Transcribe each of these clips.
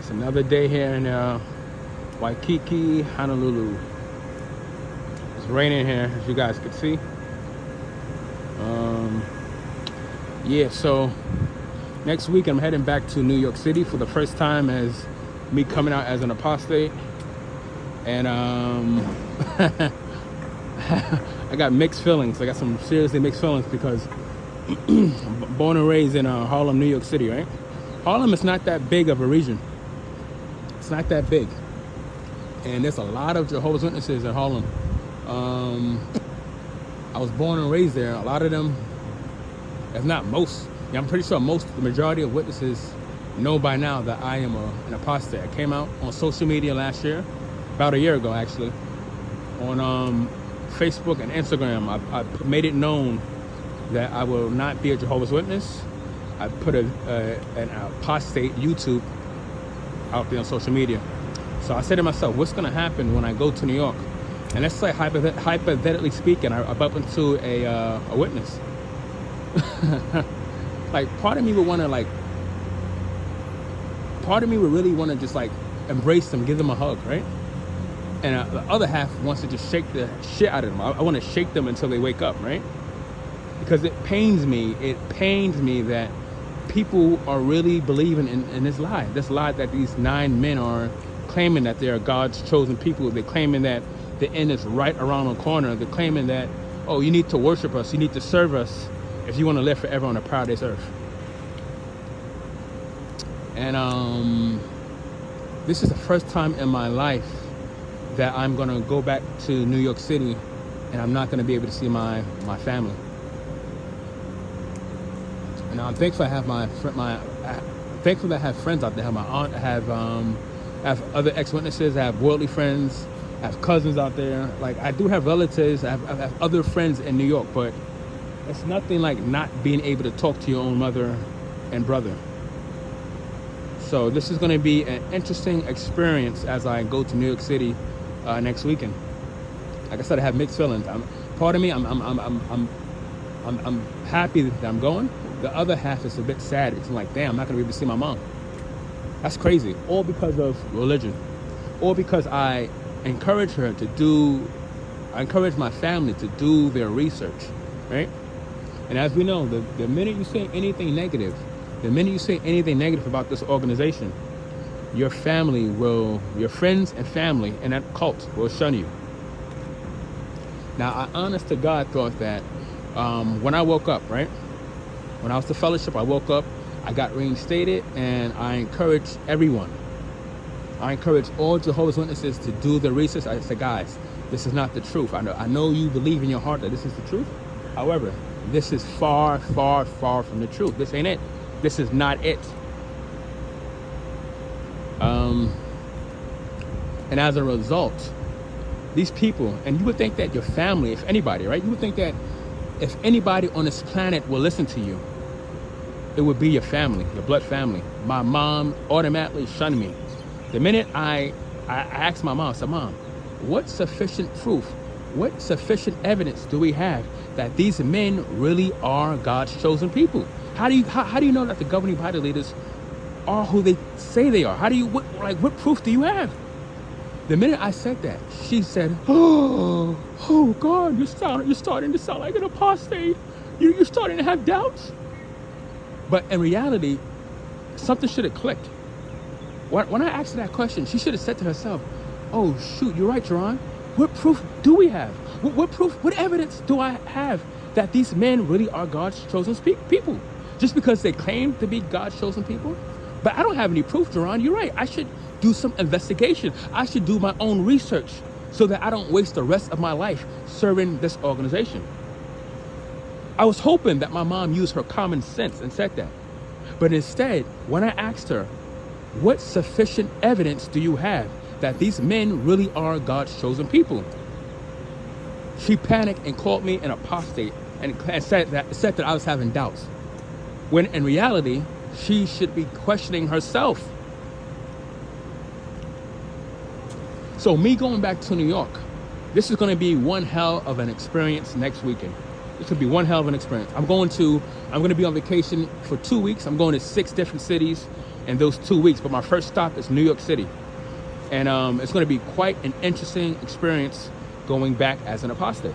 It's another day here in Waikiki, Honolulu. It's raining here, as you guys can see. Yeah, so next week I'm heading back to New York City for the first time as me coming out as an apostate. And I got mixed feelings. I got some seriously mixed feelings because I'm born and raised in Harlem, New York City, right? Harlem is not that big of a region. It's not that big. And there's a lot of Jehovah's Witnesses in Harlem. I was born and raised there. A lot of them, if not most, I'm pretty sure the majority of witnesses know by now that I am an apostate. I came out on social media last year, about a year ago actually, on Facebook and Instagram. I made it known that I will not be a Jehovah's Witness. I put an apostate YouTube out there on social media. So I said to myself, what's going to happen when I go to New York? And let's say, hypothetically speaking, I bump into a witness. Like, part of me would really want to just like embrace them, give them a hug, right? And the other half wants to just shake the shit out of them. I want to shake them until they wake up, right? Because it pains me that people are really believing in this lie that these 9 men are claiming that they are God's chosen people. They're claiming that the end is right around the corner. They're claiming that, oh, you need to worship us, you need to serve us if you want to live forever on the paradise earth. And this is the first time in my life that I'm gonna go back to New York City and I'm not gonna be able to see my family. And I'm thankful I have thankful that I have friends out there. I have my aunt, I have other ex-witnesses, I have worldly friends, I have cousins out there. Like, I do have relatives, I have other friends in New York, but it's nothing like not being able to talk to your own mother and brother. So this is going to be an interesting experience as I go to New York City next weekend. Like I said, I have mixed feelings. Part of me, I'm happy that I'm going. The other half is a bit sad. It's like, damn, I'm not going to be able to see my mom. That's crazy. All because of religion. All because I encourage my family to do their research, right? And as we know, the minute you say anything negative about this organization, your friends and family and that cult will shun you. Now, I honest to God thought that when I woke up, right? When I was to fellowship, I woke up, I got reinstated, and I encourage everyone. I encourage all Jehovah's Witnesses to do the research. I said, guys, this is not the truth. I know you believe in your heart that this is the truth. However, this is far, far, far from the truth. This ain't it. This is not it. And as a result, these people, and you would think that your family, if anybody, right? You would think that if anybody on this planet will listen to you, it would be your family, your blood family. My mom automatically shunned me. The minute I asked my mom, I said, Mom, what sufficient proof, what sufficient evidence do we have that these men really are God's chosen people? How do you know that the governing body leaders are who they say they are? What proof do you have? The minute I said that, she said, oh God, you're starting to sound like an apostate. You're starting to have doubts. But in reality, something should have clicked. When I asked her that question, she should have said to herself, oh shoot, you're right, Jerron. What proof do we have? What evidence do I have that these men really are God's chosen people? Just because they claim to be God's chosen people? But I don't have any proof, Jerron. You're right. I should do some investigation. I should do my own research so that I don't waste the rest of my life serving this organization. I was hoping that my mom used her common sense and said that. But instead, when I asked her, what sufficient evidence do you have that these men really are God's chosen people? She panicked and called me an apostate and said that I was having doubts. When in reality, she should be questioning herself. So me going back to New York, this is going to be one hell of an experience next weekend. This could be one hell of an experience. I'm going to be on vacation for 2 weeks. I'm going to 6 different cities in those 2 weeks. But my first stop is New York City. And it's going to be quite an interesting experience going back as an apostate.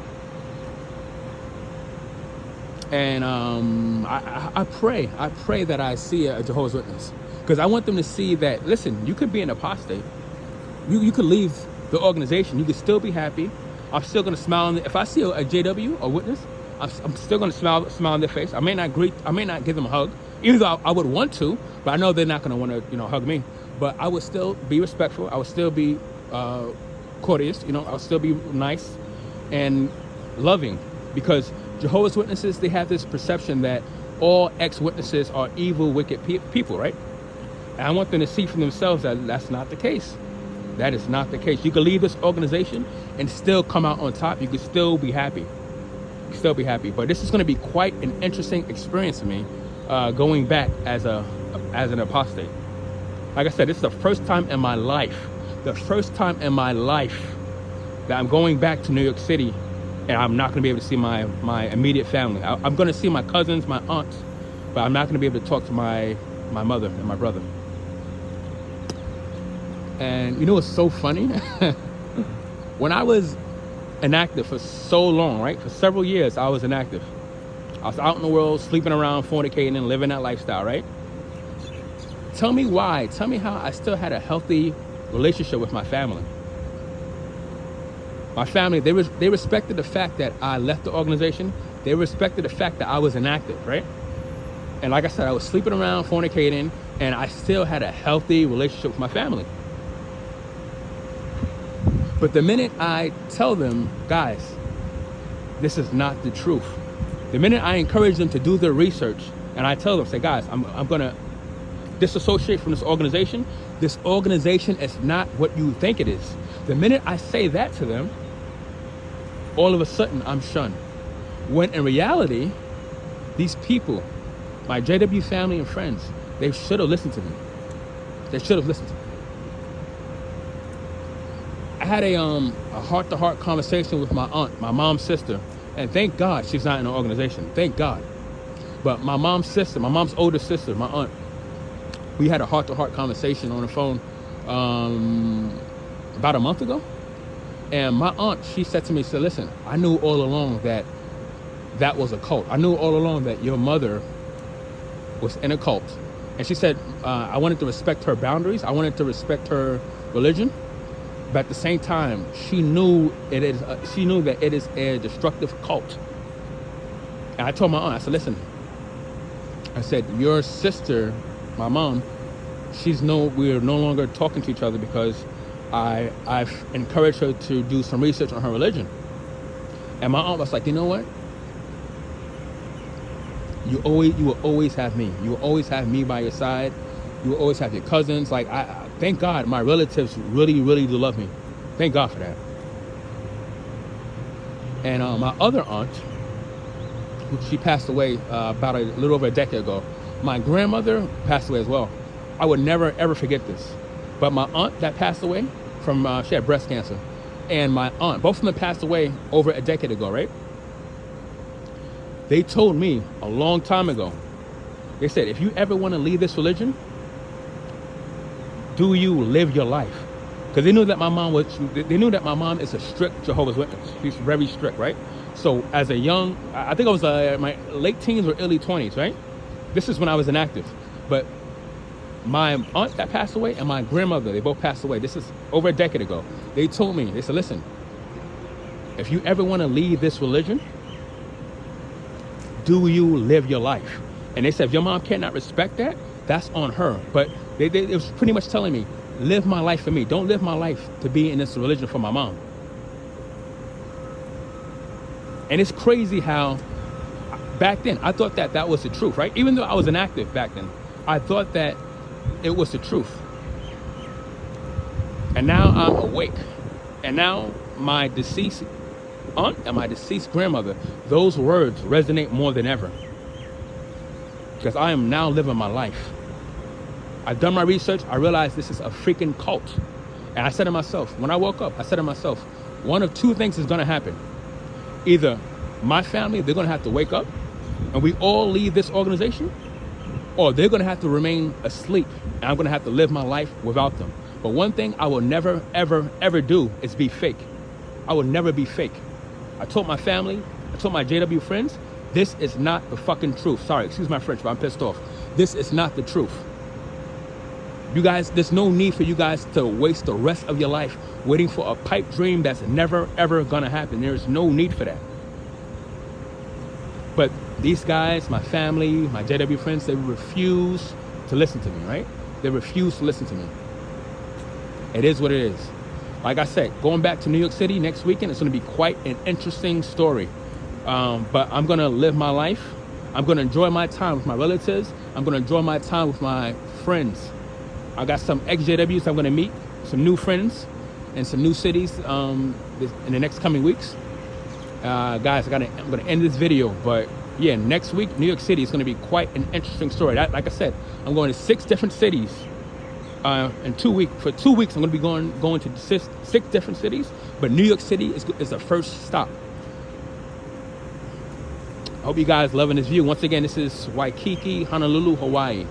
And I pray that I see a Jehovah's Witness, because I want them to see that, listen, you could be an apostate. You could leave the organization. You could still be happy. I'm still going to smile. If I see a JW, a witness, I'm still going to smile on their face. I may not give them a hug, even though I would want to, but I know they're not going to want to, hug me. But I would still be respectful. I would still be courteous. I would still be nice and loving, because Jehovah's Witnesses, they have this perception that all ex-witnesses are evil, wicked people, right? And I want them to see for themselves that that's not the case. That is not the case. You can leave this organization and still come out on top. You can still be happy. But this is going to be quite an interesting experience for me, going back as an apostate. Like I said, this is the first time in my life that I'm going back to New York City, and I'm not going to be able to see my immediate family. I'm going to see my cousins, my aunts, but I'm not going to be able to talk to my mother and my brother. And you know what's so funny? When I was inactive for so long, right? For several years, I was inactive. I was out in the world, sleeping around, fornicating, and living that lifestyle, right? Tell me why. Tell me how I still had a healthy relationship with my family. My family, they respected the fact that I left the organization. They respected the fact that I was inactive, right? And like I said, I was sleeping around, fornicating, and I still had a healthy relationship with my family. But the minute I tell them, guys, this is not the truth. The minute I encourage them to do their research, and I tell them, say, guys, I'm going to disassociate from this organization. This organization is not what you think it is. The minute I say that to them, all of a sudden I'm shunned. When in reality, these people, my JW family and friends, they should have listened to me. They should have listened to me. I had a heart-to-heart conversation with my aunt, my mom's sister, and thank God she's not in an organization. Thank God. But my mom's sister, my mom's older sister, my aunt, we had a heart-to-heart conversation on the phone about a month ago. And my aunt, she said to me, she said, listen, I knew all along that was a cult. I knew all along that your mother was in a cult. And she said, I wanted to respect her boundaries. I wanted to respect her religion. But at the same time, she knew that it is a destructive cult. And I told my aunt, I said, listen, I said, your sister, my mom, we're no longer talking to each other because I've encouraged her to do some research on her religion. And my aunt was like, you know what? You will always have me. You will always have me by your side. You will always have your cousins. Like, thank God my relatives really, really do love me. Thank God for that. And my other aunt, she passed away about a little over a decade ago. My grandmother passed away as well. I would never, ever forget this. But my aunt that passed away from, she had breast cancer. And my aunt, both of them passed away over a decade ago, right? They told me a long time ago, they said, if you ever want to leave this religion, do you live your life? Because they knew that my mom is a strict Jehovah's Witness. She's very strict, right? So as a young, I think I was my late teens or early 20s, right? This is when I was inactive. But my aunt that passed away and my grandmother, they both passed away. This is over a decade ago. They told me, they said, listen, if you ever want to leave this religion, do you live your life? And they said, if your mom cannot respect that, that's on her. But it was pretty much telling me, live my life for me. Don't live my life to be in this religion for my mom. And it's crazy how back then, I thought that was the truth, right? Even though I was inactive back then, I thought that it was the truth. And now I'm awake. And now my deceased aunt and my deceased grandmother, those words resonate more than ever. Because I am now living my life. I've done my research. I realized this is a freaking cult. And I said to myself, when I woke up, I said to myself, one of two things is going to happen. Either my family, they're going to have to wake up and we all leave this organization, or they're gonna have to remain asleep, and I'm gonna have to live my life without them. But one thing I will never, ever, ever do is be fake. I will never be fake. I told my family, I told my JW friends, this is not the fucking truth. Sorry, excuse my French, but I'm pissed off. This is not the truth. You guys, there's no need for you guys to waste the rest of your life waiting for a pipe dream that's never, ever gonna happen. There's no need for that. But these guys, my family, my JW friends, they refuse to listen to me, right? They refuse to listen to me. It is what it is. Like I said, going back to New York City next weekend, it's gonna be quite an interesting story. But I'm gonna live my life. I'm gonna enjoy my time with my relatives. I'm gonna enjoy my time with my friends. I got some ex-JWs I'm gonna meet, some new friends, and some new cities in the next coming weeks. Guys, I'm gonna end this video, but yeah, next week, New York City is gonna be quite an interesting story. Like I said, I'm going to 6 different cities in 2 weeks. For 2 weeks, I'm gonna be going to 6 different cities, but New York City is the first stop. I hope you guys loving this view. Once again, this is Waikiki, Honolulu, Hawaii.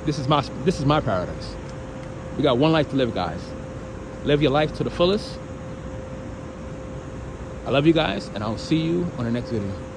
This is my paradise. We got one life to live, guys. Live your life to the fullest. I love you guys, and I'll see you on the next video.